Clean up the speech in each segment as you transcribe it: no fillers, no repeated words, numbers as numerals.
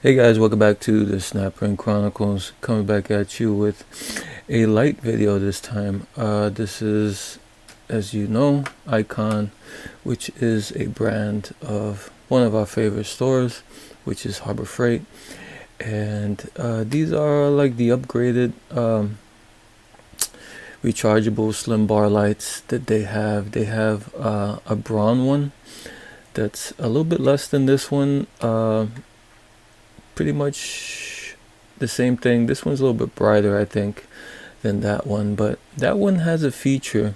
Hey guys, welcome back to the Snapprint Chronicles. Coming back at you with a light video this time. This is, as you know, Icon, which is a brand of one of our favorite stores, which is Harbor Freight. And these are like the upgraded rechargeable slim bar lights that they have. They have a brown one that's a little bit less than this one. Pretty much the same thing. This one's a little bit brighter, I think, than that one, but that one has a feature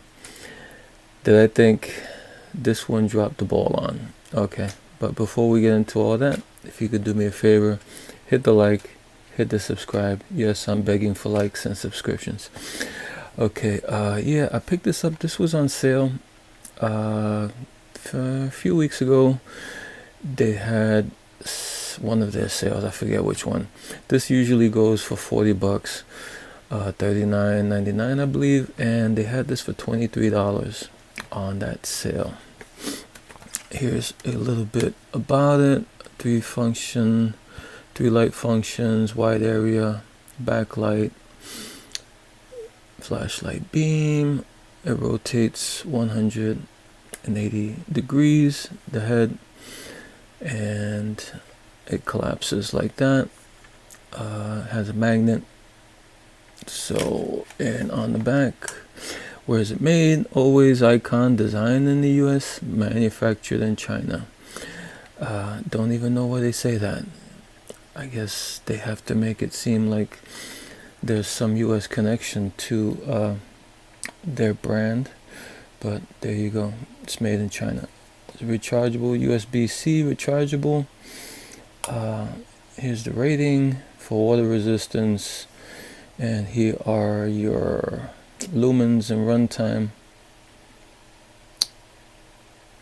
that I think this one dropped the ball on. Okay, but before we get into all that, if you could do me a favor, hit the like, hit the subscribe. Yes, I'm begging for likes and subscriptions. Okay, yeah, I picked this up. This was on sale a few weeks ago. They had one of their sales, I forget which one. This usually goes for 40 bucks, $39.99 I believe, and they had this for $23 on that sale. Here's a little bit about it. Three light functions: wide area, backlight, flashlight beam. It rotates 180 degrees, the head, and it collapses like that. Has a magnet. So, and on the back, where is it made? Always Icon, designed in the US, manufactured in China. Don't even know why they say that. I guess they have to make it seem like there's some US connection to their brand, but there you go. It's made in China. It's rechargeable, USB-C rechargeable. Here's the rating for water resistance, and here are your lumens and runtime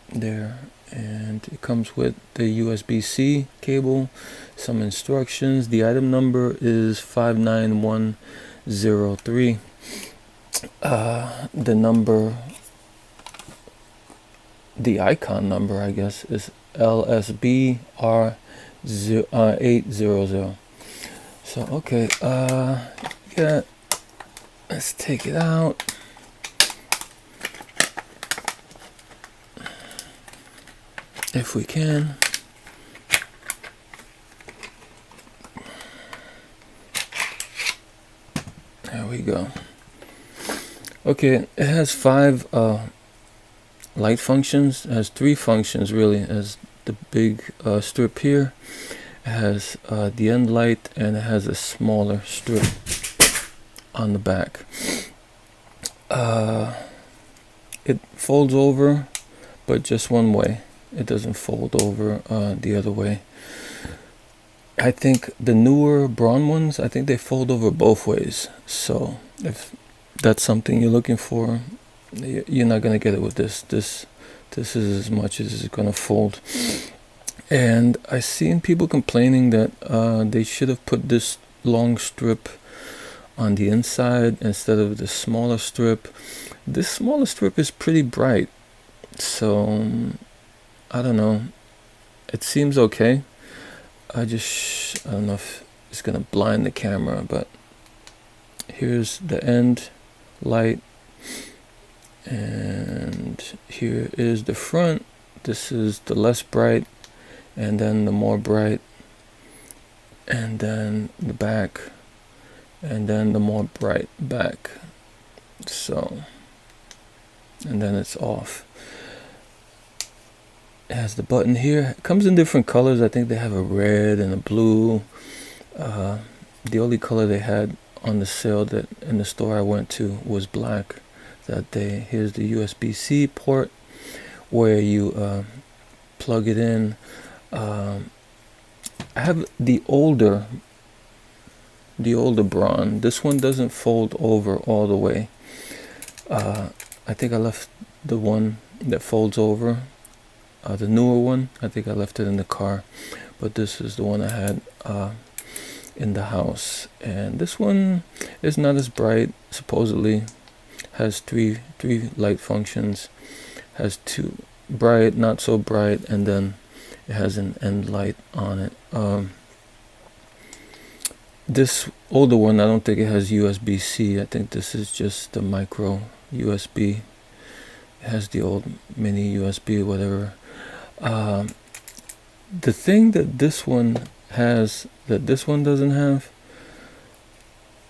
there. And it comes with the USB-C cable, some instructions. The item number is 59103. The Icon number, I guess, is LSBR 800. So okay, yeah, let's take it out. If we can. There we go. Okay, it has 5 light functions. It has 3 functions really. It has the big strip here. It has the end light, and it has a smaller strip on the back. It folds over, but just one way. It doesn't fold over the other way. I think the newer braun ones, I think they fold over both ways. So if that's something you're looking for, you're not gonna get it with this. This is as much as it's gonna fold. And I seen people complaining that they should have put this long strip on the inside instead of the smaller strip. This smaller strip is pretty bright, so I don't know. It seems okay. I don't know if it's gonna blind the camera, but here's the end light, and here is the front. This is the less bright, and then the more bright, and then the back, and then the more bright back. So, and then it's off. It has the button here. It comes in different colors. I think they have a red and a blue. The only color they had on the sale that in the store I went to was black that day. Here's the USB-C port where you plug it in. I have the older braun. This one doesn't fold over all the way. I think I left the one that folds over, the newer one. I think I left it in the car, but this is the one I had in the house. And this one is not as bright. Supposedly has three light functions. Has 2 bright, not so bright, and then it has an end light on it. This older one, I don't think it has USB-C. I think this is just the micro USB. It has the old mini USB, whatever. The thing that this one has that this one doesn't have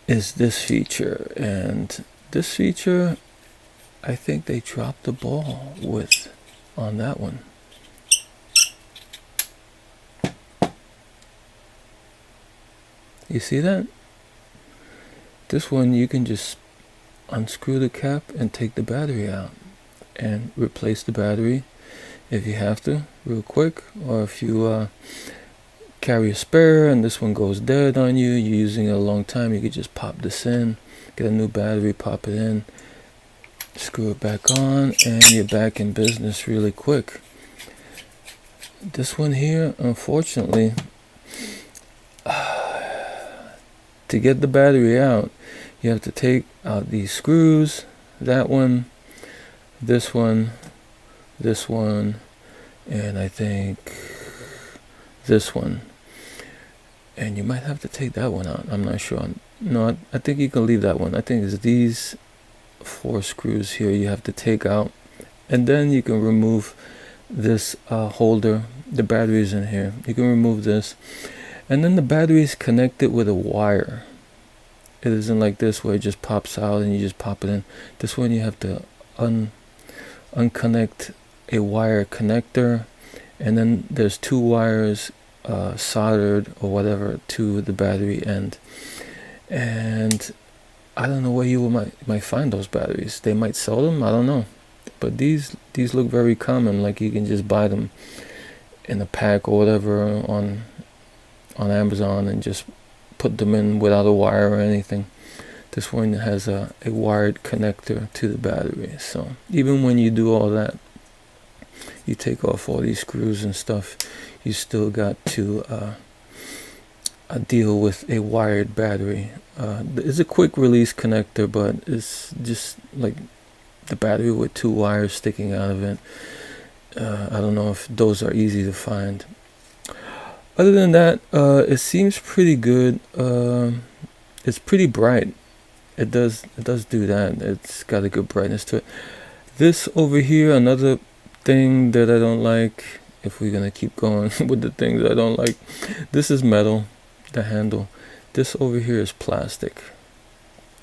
is this feature, and this feature I think they dropped the ball with on that one. You see that? This one you can just unscrew the cap and take the battery out and replace the battery if you have to real quick, or if you carry a spare and this one goes dead on you, you're using it a long time, you could just pop this in, get a new battery, pop it in, screw it back on, and you're back in business really quick. This one here, unfortunately, to get the battery out, you have to take out these screws, that one, this one, and I think this one. And you might have to take that one out. I'm not sure. No, I think you can leave that one. I think it's these 4 screws here you have to take out. And then you can remove this holder. The battery is in here. You can remove this. And then the battery is connected with a wire. It isn't like this where it just pops out and you just pop it in. This one you have to unconnect a wire connector, and then there's 2 wires soldered or whatever to the battery end. And I don't know where you might find those batteries. They might sell them, I don't know. But these look very common, like you can just buy them in a pack or whatever on Amazon and just put them in without a wire or anything. This one has a wired connector to the battery. So even when you do all that, you take off all these screws and stuff, you still got to deal with a wired battery. It's a quick release connector, but it's just like the battery with 2 wires sticking out of it. I don't know if those are easy to find. Other than that, it seems pretty good. It's pretty bright. It does do that. It's got a good brightness to it. This over here, another thing that I don't like, if we're gonna keep going with the things I don't like, this is metal, the handle. This over here is plastic,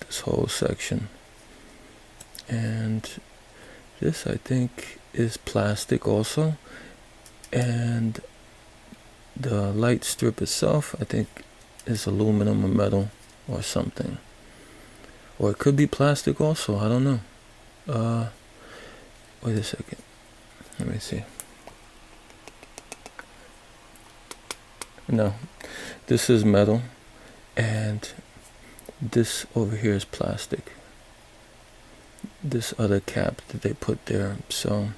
this whole section. And this I think is plastic also. And the light strip itself I think is aluminum or metal or something. Or it could be plastic also, I don't know. Wait a second. Let me see. No, this is metal, and this over here is plastic. This other cap that they put there. So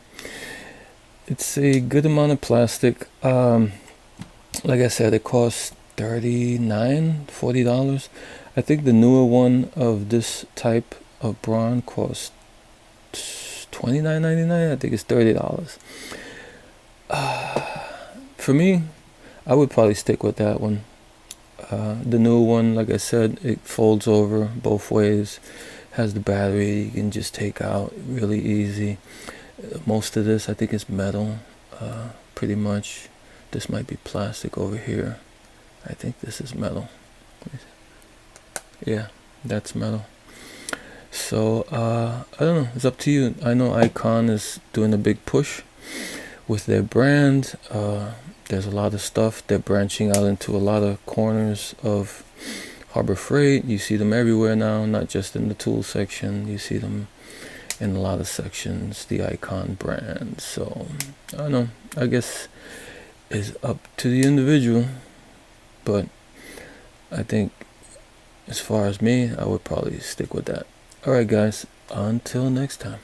it's a good amount of plastic. Like I said, it costs $39-$40. I think the newer one of this type of brawn costs $29.99. I think it's $30. For me, I would probably stick with that one. The new one, like I said, it folds over both ways, has the battery you can just take out really easy. Most of this I think is metal, pretty much. This might be plastic over here. I think this is metal. Yeah, that's metal. So I don't know, it's up to you. I know Icon is doing a big push with their brand. There's a lot of stuff. They're branching out into a lot of corners of Harbor Freight. You see them everywhere now, not just in the tool section. You see them in a lot of sections, the Icon brand. So I don't know, I guess it's up to the individual, but I think as far as me, I would probably stick with that. Alright guys, until next time.